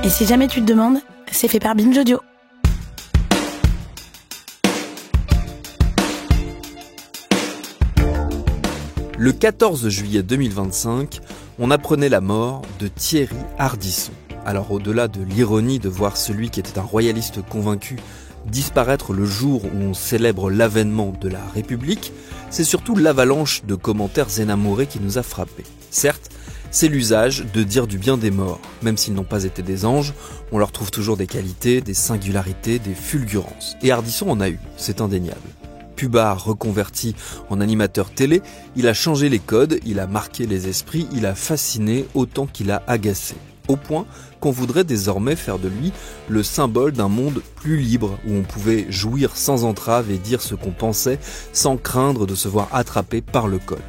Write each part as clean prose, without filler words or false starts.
Et si jamais tu te demandes, c'est fait par Binge Audio. Le 14 juillet 2025, on apprenait la mort de Thierry Ardisson. Alors au-delà de l'ironie de voir celui qui était un royaliste convaincu disparaître le jour où on célèbre l'avènement de la République, c'est surtout l'avalanche de commentaires énamourés qui nous a frappés. Certes, c'est l'usage de dire du bien des morts. Même s'ils n'ont pas été des anges, on leur trouve toujours des qualités, des singularités, des fulgurances. Et Ardisson en a eu, c'est indéniable. Pubard reconverti en animateur télé, il a changé les codes, il a marqué les esprits, il a fasciné autant qu'il a agacé. Au point qu'on voudrait désormais faire de lui le symbole d'un monde plus libre, où on pouvait jouir sans entrave et dire ce qu'on pensait sans craindre de se voir attrapé par le col.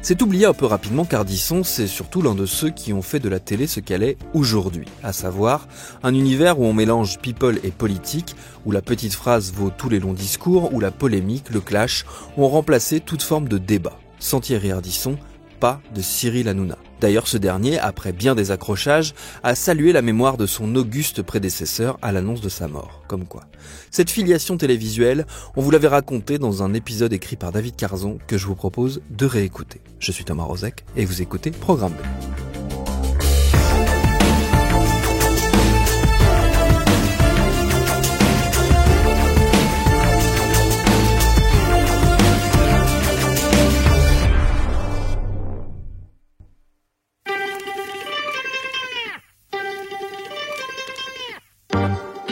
C'est oublié un peu rapidement qu'Ardisson, c'est surtout l'un de ceux qui ont fait de la télé ce qu'elle est aujourd'hui, à savoir un univers où on mélange people et politique, où la petite phrase vaut tous les longs discours, où la polémique, le clash ont remplacé toute forme de débat. Sans Thierry Ardisson, pas de Cyril Hanouna. D'ailleurs, ce dernier, après bien des accrochages, a salué la mémoire de son auguste prédécesseur à l'annonce de sa mort. Comme quoi. Cette filiation télévisuelle, on vous l'avait racontée dans un épisode écrit par David Carzon que je vous propose de réécouter. Je suis Thomas Rozek et vous écoutez Programme B.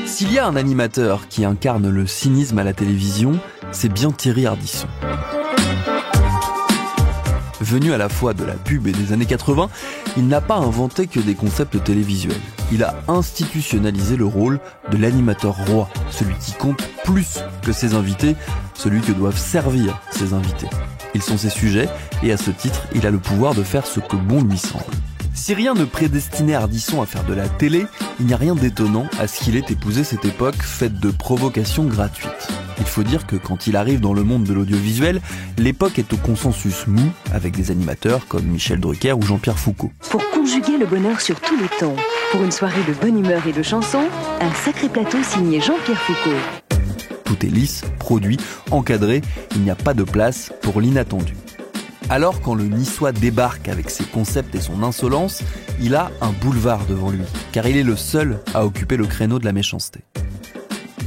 S'il y a un animateur qui incarne le cynisme à la télévision, c'est bien Thierry Ardisson. Venu à la fois de la pub et des années 80, il n'a pas inventé que des concepts télévisuels. Il a institutionnalisé le rôle de l'animateur roi, celui qui compte plus que ses invités, celui que doivent servir ses invités. Ils sont ses sujets et à ce titre, il a le pouvoir de faire ce que bon lui semble. Si rien ne prédestinait Ardisson à faire de la télé, il n'y a rien d'étonnant à ce qu'il ait épousé cette époque faite de provocations gratuites. Il faut dire que quand il arrive dans le monde de l'audiovisuel, l'époque est au consensus mou, avec des animateurs comme Michel Drucker ou Jean-Pierre Foucault. Pour conjuguer le bonheur sur tous les tons, pour une soirée de bonne humeur et de chansons, un sacré plateau signé Jean-Pierre Foucault. Tout est lisse, produit, encadré, il n'y a pas de place pour l'inattendu. Alors quand le Niçois débarque avec ses concepts et son insolence, il a un boulevard devant lui, car il est le seul à occuper le créneau de la méchanceté.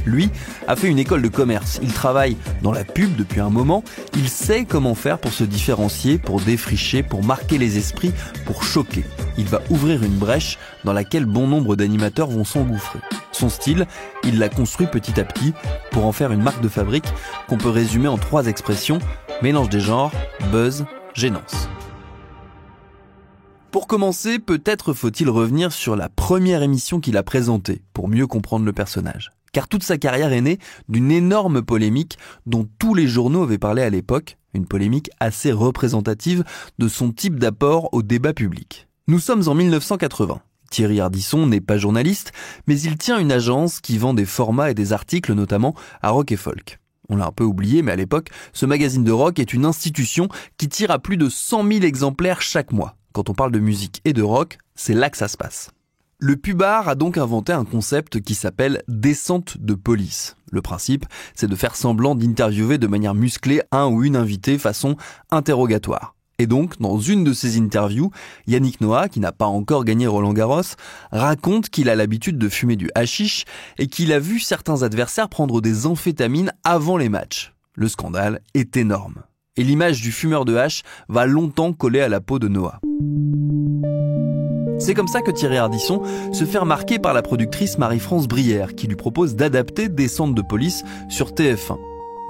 Lui a fait une école de commerce, il travaille dans la pub depuis un moment, il sait comment faire pour se différencier, pour défricher, pour marquer les esprits, pour choquer. Il va ouvrir une brèche dans laquelle bon nombre d'animateurs vont s'engouffrer. Son style, il l'a construit petit à petit pour en faire une marque de fabrique qu'on peut résumer en 3 expressions: mélange des genres, buzz, gênance. Pour commencer, peut-être faut-il revenir sur la première émission qu'il a présentée pour mieux comprendre le personnage. Car toute sa carrière est née d'une énorme polémique dont tous les journaux avaient parlé à l'époque, une polémique assez représentative de son type d'apport au débat public. Nous sommes en 1980. Thierry Ardisson n'est pas journaliste, mais il tient une agence qui vend des formats et des articles notamment à Rock & Folk. On l'a un peu oublié, mais à l'époque, ce magazine de rock est une institution qui tire à plus de 100 000 exemplaires chaque mois. Quand on parle de musique et de rock, c'est là que ça se passe. Le pubard a donc inventé un concept qui s'appelle descente de police. Le principe, c'est de faire semblant d'interviewer de manière musclée un ou une invitée façon interrogatoire. Et donc, dans une de ces interviews, Yannick Noah, qui n'a pas encore gagné Roland-Garros, raconte qu'il a l'habitude de fumer du hashish et qu'il a vu certains adversaires prendre des amphétamines avant les matchs. Le scandale est énorme. Et l'image du fumeur de hash va longtemps coller à la peau de Noah. C'est comme ça que Thierry Ardisson se fait remarquer par la productrice Marie-France Brière, qui lui propose d'adapter Descente de police sur TF1.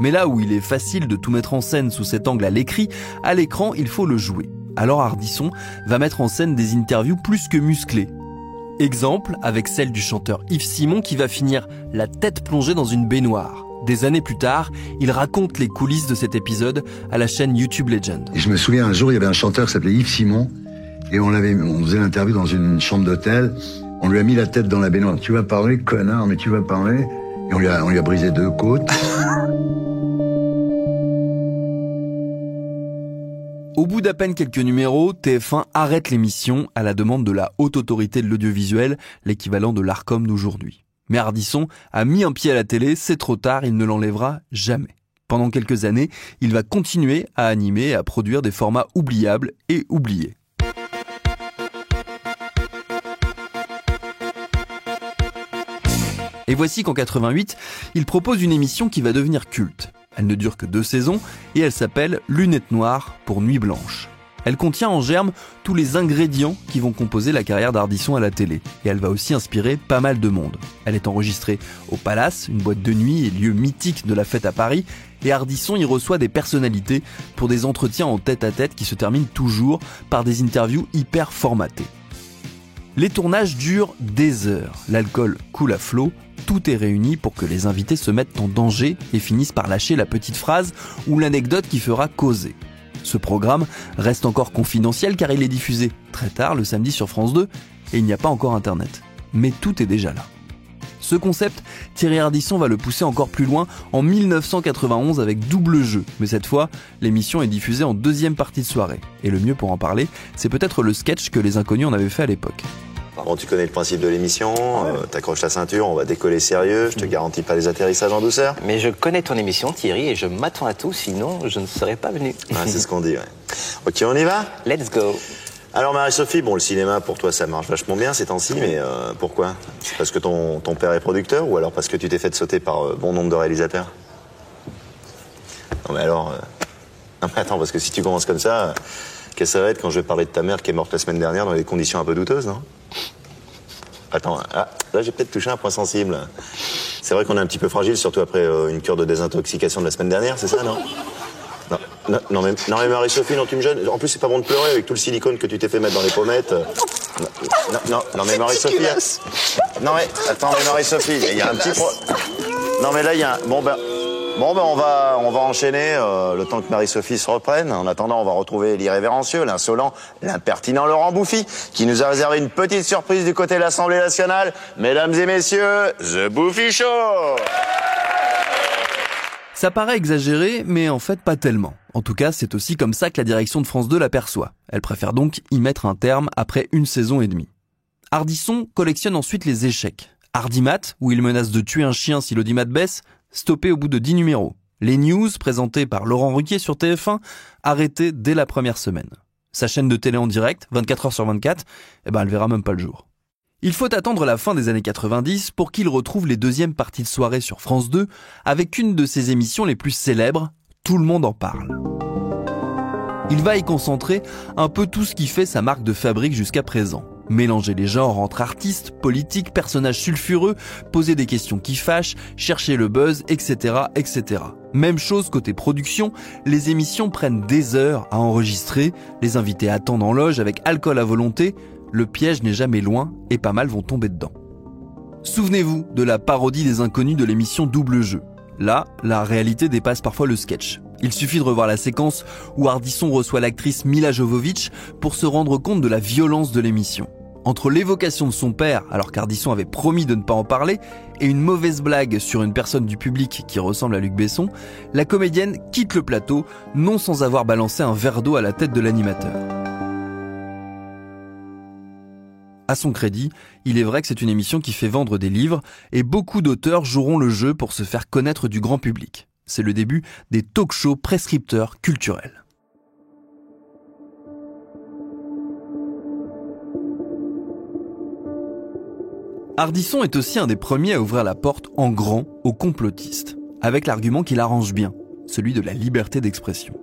Mais là où il est facile de tout mettre en scène sous cet angle à l'écran, il faut le jouer. Alors Ardisson va mettre en scène des interviews plus que musclées. Exemple avec celle du chanteur Yves Simon qui va finir la tête plongée dans une baignoire. Des années plus tard, il raconte les coulisses de cet épisode à la chaîne YouTube Legend. Et je me souviens un jour, il y avait un chanteur qui s'appelait Yves Simon et on faisait l'interview dans une chambre d'hôtel. On lui a mis la tête dans la baignoire. Tu vas parler, connard, mais tu vas parler. Et on lui a brisé 2 côtes. Au bout d'à peine quelques numéros, TF1 arrête l'émission à la demande de la Haute Autorité de l'Audiovisuel, l'équivalent de l'Arcom d'aujourd'hui. Mais Ardisson a mis un pied à la télé, c'est trop tard, il ne l'enlèvera jamais. Pendant quelques années, il va continuer à animer et à produire des formats oubliables et oubliés. Et voici qu'en 88, il propose une émission qui va devenir culte. Elle ne dure que 2 saisons et elle s'appelle Lunettes Noires pour Nuit Blanche. Elle contient en germe tous les ingrédients qui vont composer la carrière d'Ardisson à la télé. Et elle va aussi inspirer pas mal de monde. Elle est enregistrée au Palace, une boîte de nuit et lieu mythique de la fête à Paris. Et Ardisson y reçoit des personnalités pour des entretiens en tête-à-tête qui se terminent toujours par des interviews hyper formatées. Les tournages durent des heures. L'alcool coule à flot. Tout est réuni pour que les invités se mettent en danger et finissent par lâcher la petite phrase ou l'anecdote qui fera causer. Ce programme reste encore confidentiel car il est diffusé très tard le samedi sur France 2 et il n'y a pas encore internet. Mais tout est déjà là. Ce concept, Thierry Ardisson va le pousser encore plus loin en 1991 avec Double Jeu. Mais cette fois, l'émission est diffusée en deuxième partie de soirée. Et le mieux pour en parler, c'est peut-être le sketch que les Inconnus en avaient fait à l'époque. Bon, tu connais le principe de l'émission, t'accroches ta ceinture, on va décoller sérieux, je te garantis pas les atterrissages en douceur. Mais je connais ton émission, Thierry, et je m'attends à tout, sinon je ne serais pas venu. Ouais, c'est ce qu'on dit, ouais. Ok, on y va ? Let's go. Alors Marie-Sophie, bon, le cinéma pour toi ça marche vachement bien ces temps-ci, mais pourquoi ? C'est parce que ton père est producteur ou alors parce que tu t'es fait sauter par bon nombre de réalisateurs ? Non mais alors... Non mais attends, parce que si tu commences comme ça, qu'est-ce que ça va être quand je vais parler de ta mère qui est morte la semaine dernière dans des conditions un peu douteuses, non ? Attends, là j'ai peut-être touché un point sensible. C'est vrai qu'on est un petit peu fragile, surtout après une cure de désintoxication de la semaine dernière, c'est ça, non ? Non mais Marie-Sophie, non tu me gênes. En plus c'est pas bon de pleurer avec tout le silicone que tu t'es fait mettre dans les pommettes. Non mais Marie-Sophie. Non mais attends mais Marie-Sophie, il y a un petit Non mais là il y a un... Bon ben on va enchaîner le temps que Marie-Sophie se reprenne. En attendant, on va retrouver l'irrévérencieux, l'insolent, l'impertinent Laurent Bouffi, qui nous a réservé une petite surprise du côté de l'Assemblée nationale. Mesdames et messieurs, The Bouffi Show. Ça paraît exagéré, mais en fait pas tellement. En tout cas, c'est aussi comme ça que la direction de France 2 l'aperçoit. Elle préfère donc y mettre un terme après 1 saison et demie. Ardisson collectionne ensuite les échecs. Hardimat, où il menace de tuer un chien si l'audimat baisse, stoppé au bout de 10 numéros. Les news, présentées par Laurent Ruquier sur TF1, arrêtées dès la première semaine. Sa chaîne de télé en direct, 24 heures sur 24, elle verra même pas le jour. Il faut attendre la fin des années 90 pour qu'il retrouve les deuxièmes parties de soirée sur France 2 avec une de ses émissions les plus célèbres, Tout le monde en parle. Il va y concentrer un peu tout ce qui fait sa marque de fabrique jusqu'à présent. Mélanger les genres entre artistes, politiques, personnages sulfureux, poser des questions qui fâchent, chercher le buzz, etc., etc. Même chose côté production, les émissions prennent des heures à enregistrer, les invités attendent en loge avec alcool à volonté, le piège n'est jamais loin et pas mal vont tomber dedans. Souvenez-vous de la parodie des Inconnus de l'émission Double Jeu. Là, la réalité dépasse parfois le sketch. Il suffit de revoir la séquence où Ardisson reçoit l'actrice Milla Jovovich pour se rendre compte de la violence de l'émission. Entre l'évocation de son père, alors qu'Ardisson avait promis de ne pas en parler, et une mauvaise blague sur une personne du public qui ressemble à Luc Besson, la comédienne quitte le plateau, non sans avoir balancé un verre d'eau à la tête de l'animateur. À son crédit, il est vrai que c'est une émission qui fait vendre des livres, et beaucoup d'auteurs joueront le jeu pour se faire connaître du grand public. C'est le début des talk-shows prescripteurs culturels. Ardisson est aussi un des premiers à ouvrir la porte en grand aux complotistes, avec l'argument qu'il arrange bien, celui de la liberté d'expression.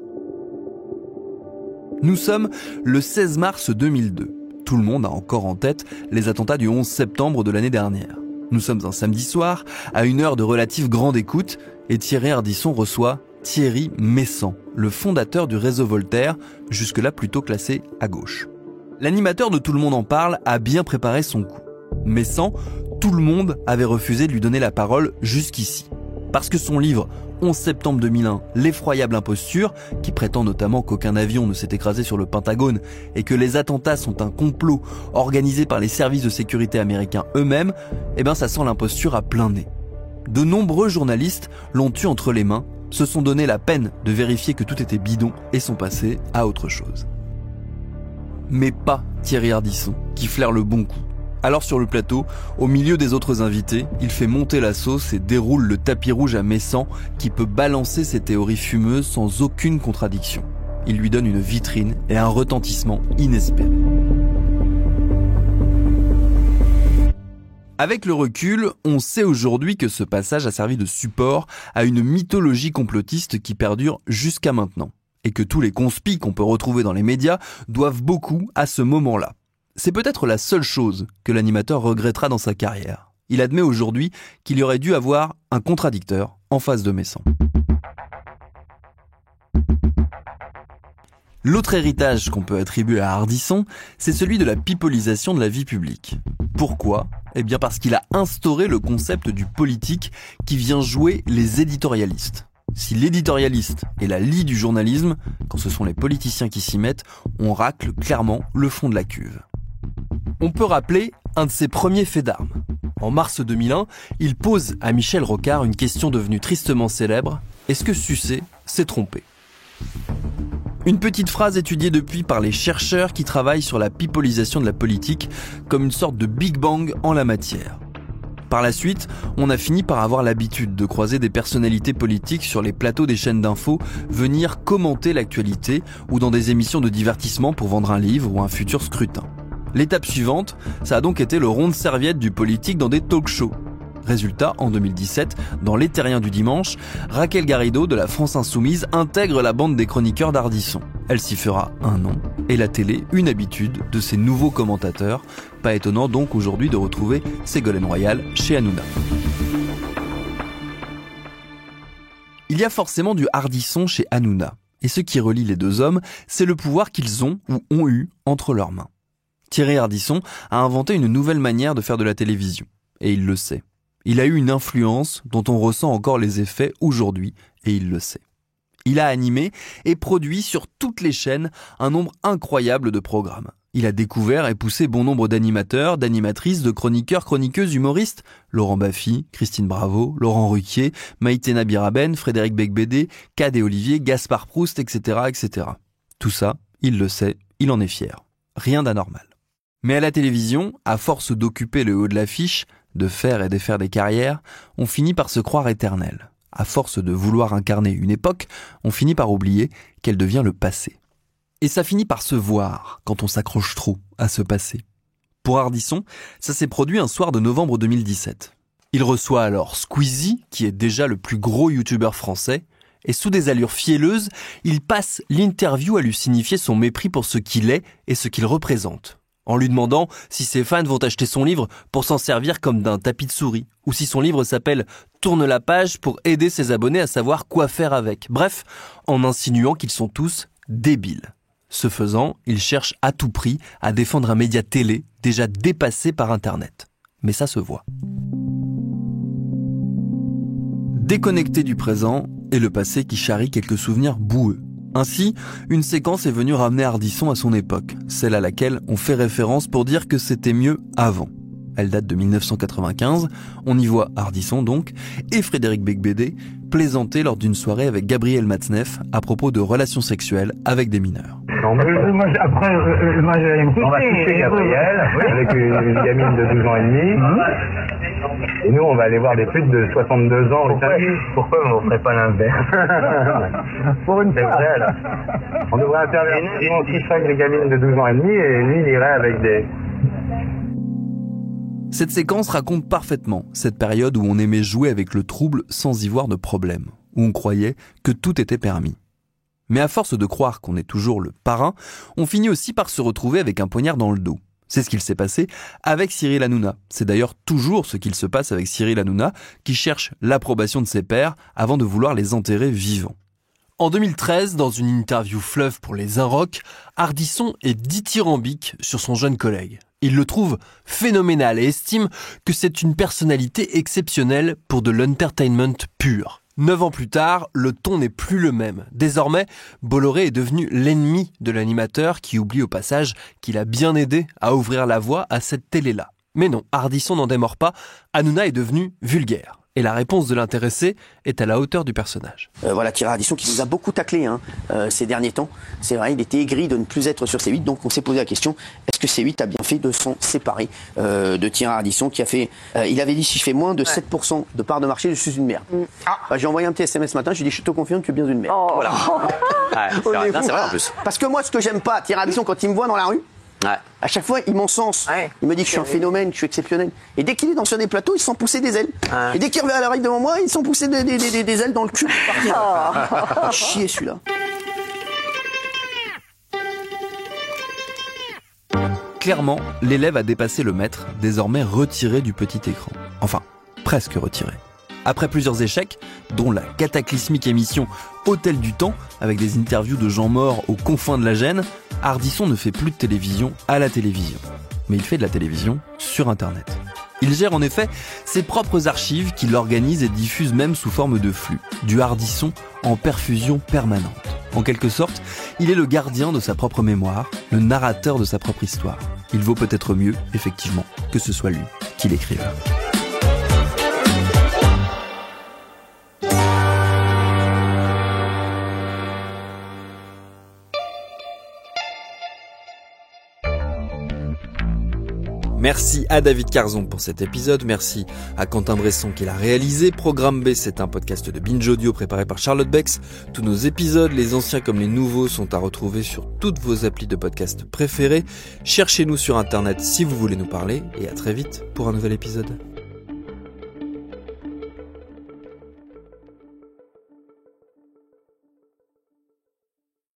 Nous sommes le 16 mars 2002. Tout le monde a encore en tête les attentats du 11 septembre de l'année dernière. Nous sommes un samedi soir, à une heure de relative grande écoute, et Thierry Ardisson reçoit Thierry Meyssan, le fondateur du réseau Voltaire, jusque-là plutôt classé à gauche. L'animateur de Tout le monde en parle a bien préparé son coup. Meyssan, tout le monde avait refusé de lui donner la parole jusqu'ici. Parce que son livre 11 septembre 2001, l'effroyable imposture, qui prétend notamment qu'aucun avion ne s'est écrasé sur le Pentagone et que les attentats sont un complot organisé par les services de sécurité américains eux-mêmes, ça sent l'imposture à plein nez. De nombreux journalistes l'ont eu entre les mains se sont donné la peine de vérifier que tout était bidon et sont passés à autre chose. Mais pas Thierry Ardisson, qui flaire le bon coup. Alors sur le plateau, au milieu des autres invités, il fait monter la sauce et déroule le tapis rouge à Messan qui peut balancer ses théories fumeuses sans aucune contradiction. Il lui donne une vitrine et un retentissement inespéré. Avec le recul, on sait aujourd'hui que ce passage a servi de support à une mythologie complotiste qui perdure jusqu'à maintenant. Et que tous les conspis qu'on peut retrouver dans les médias doivent beaucoup à ce moment-là. C'est peut-être la seule chose que l'animateur regrettera dans sa carrière. Il admet aujourd'hui qu'il y aurait dû avoir un contradicteur en face de Messan. L'autre héritage qu'on peut attribuer à Ardisson, c'est celui de la pipolisation de la vie publique. Pourquoi ? Eh bien parce qu'il a instauré le concept du politique qui vient jouer les éditorialistes. Si l'éditorialiste est la lie du journalisme, quand ce sont les politiciens qui s'y mettent, on racle clairement le fond de la cuve. On peut rappeler un de ses premiers faits d'armes. En mars 2001, il pose à Michel Rocard une question devenue tristement célèbre. Est-ce que sucer, c'est tromper ? Une petite phrase étudiée depuis par les chercheurs qui travaillent sur la pipolisation de la politique comme une sorte de Big Bang en la matière. Par la suite, on a fini par avoir l'habitude de croiser des personnalités politiques sur les plateaux des chaînes d'infos venir commenter l'actualité ou dans des émissions de divertissement pour vendre un livre ou un futur scrutin. L'étape suivante, ça a donc été le rond de serviette du politique dans des talk-shows. Résultat, en 2017, dans Les Terriens du dimanche, Raquel Garrido de la France Insoumise intègre la bande des chroniqueurs d'Ardisson. Elle s'y fera un nom, et la télé une habitude de ses nouveaux commentateurs. Pas étonnant donc aujourd'hui de retrouver Ségolène Royal chez Hanouna. Il y a forcément du Ardisson chez Hanouna. Et ce qui relie les deux hommes, c'est le pouvoir qu'ils ont ou ont eu entre leurs mains. Thierry Ardisson a inventé une nouvelle manière de faire de la télévision. Et il le sait. Il a eu une influence dont on ressent encore les effets aujourd'hui, et il le sait. Il a animé et produit sur toutes les chaînes un nombre incroyable de programmes. Il a découvert et poussé bon nombre d'animateurs, d'animatrices, de chroniqueurs, chroniqueuses, humoristes. Laurent Baffy, Christine Bravo, Laurent Ruquier, Maïté Nabiraben, Frédéric Becbédé, Cad et Olivier, Gaspard Proust, etc., etc. Tout ça, il le sait, il en est fier. Rien d'anormal. Mais à la télévision, à force d'occuper le haut de l'affiche, de faire et défaire des carrières, on finit par se croire éternel. À force de vouloir incarner une époque, on finit par oublier qu'elle devient le passé. Et ça finit par se voir quand on s'accroche trop à ce passé. Pour Ardisson, ça s'est produit un soir de novembre 2017. Il reçoit alors Squeezie, qui est déjà le plus gros youtubeur français, et sous des allures fielleuses, il passe l'interview à lui signifier son mépris pour ce qu'il est et ce qu'il représente. En lui demandant si ses fans vont acheter son livre pour s'en servir comme d'un tapis de souris, ou si son livre s'appelle « Tourne la page » pour aider ses abonnés à savoir quoi faire avec. Bref, en insinuant qu'ils sont tous débiles. Ce faisant, il cherche à tout prix à défendre un média télé déjà dépassé par Internet. Mais ça se voit. Déconnecté du présent et le passé qui charrie quelques souvenirs boueux. Ainsi, une séquence est venue ramener Ardisson à son époque, celle à laquelle on fait référence pour dire que c'était mieux avant. Elle date de 1995, on y voit Ardisson donc, et Frédéric Becbédé plaisanter lors d'une soirée avec Gabriel Matzneff à propos de relations sexuelles avec des mineurs. On va toucher Gabriel avec une gamine de 12 ans et demi. Et nous, on va aller voir des putes de 62 ans. Pourquoi on ne ferait pas l'inverse? Pour une fois. Vrai, là. On devrait intervenir. On toucherait avec des gamines de 12 ans et demi et lui, il irait avec des... Cette séquence raconte parfaitement cette période où on aimait jouer avec le trouble sans y voir de problème, où on croyait que tout était permis. Mais à force de croire qu'on est toujours le parrain, on finit aussi par se retrouver avec un poignard dans le dos. C'est ce qu'il s'est passé avec Cyril Hanouna. C'est d'ailleurs toujours ce qu'il se passe avec Cyril Hanouna, qui cherche l'approbation de ses pairs avant de vouloir les enterrer vivants. En 2013, dans une interview fleuve pour les Inrocks, Ardisson est dithyrambique sur son jeune collègue. Il le trouve phénoménal et estime que c'est une personnalité exceptionnelle pour de l'entertainment pur. 9 ans plus tard, le ton n'est plus le même. Désormais, Bolloré est devenu l'ennemi de l'animateur qui oublie au passage qu'il a bien aidé à ouvrir la voie à cette télé-là. Mais non, Ardisson n'en démord pas, Hanouna est devenu vulgaire. Et la réponse de l'intéressé est à la hauteur du personnage. Voilà Thierry Ardisson qui nous a beaucoup taclé ces derniers temps. C'est vrai, il était aigri de ne plus être sur C8, donc on s'est posé la question, est-ce que C8 a bien fait de s'en séparer de Thierry Ardisson qui a fait... il avait dit, si je fais moins de 7% de part de marché, je suis une merde. J'ai envoyé un petit SMS ce matin, je lui ai dit, je te confirme, tu es bien une merde. Voilà. C'est vrai en plus. Parce que moi, ce que j'aime pas, Thierry Ardisson, quand il me voit dans la rue, à chaque fois, il m'encense. Il me dit que je suis un phénomène, que je suis exceptionnel. Et dès qu'il est sur des plateaux, il sent pousser des ailes. Et dès qu'il revient à l'oreille devant moi, il sent pousser des ailes dans le cul. Chier celui-là. Clairement, l'élève a dépassé le maître, désormais retiré du petit écran. Enfin, presque retiré. Après plusieurs échecs, dont la cataclysmique émission Hôtel du Temps, avec des interviews de gens morts aux confins de la gêne, Ardisson ne fait plus de télévision à la télévision. Mais il fait de la télévision sur Internet. Il gère en effet ses propres archives qu'il organise et diffuse même sous forme de flux. Du Ardisson en perfusion permanente. En quelque sorte, il est le gardien de sa propre mémoire, le narrateur de sa propre histoire. Il vaut peut-être mieux, effectivement, que ce soit lui qui l'écrive. Merci à David Carzon pour cet épisode, merci à Quentin Bresson qui l'a réalisé. Programme B, c'est un podcast de Binge Audio préparé par Charlotte Bex. Tous nos épisodes, les anciens comme les nouveaux, sont à retrouver sur toutes vos applis de podcast préférées. Cherchez-nous sur Internet si vous voulez nous parler et à très vite pour un nouvel épisode.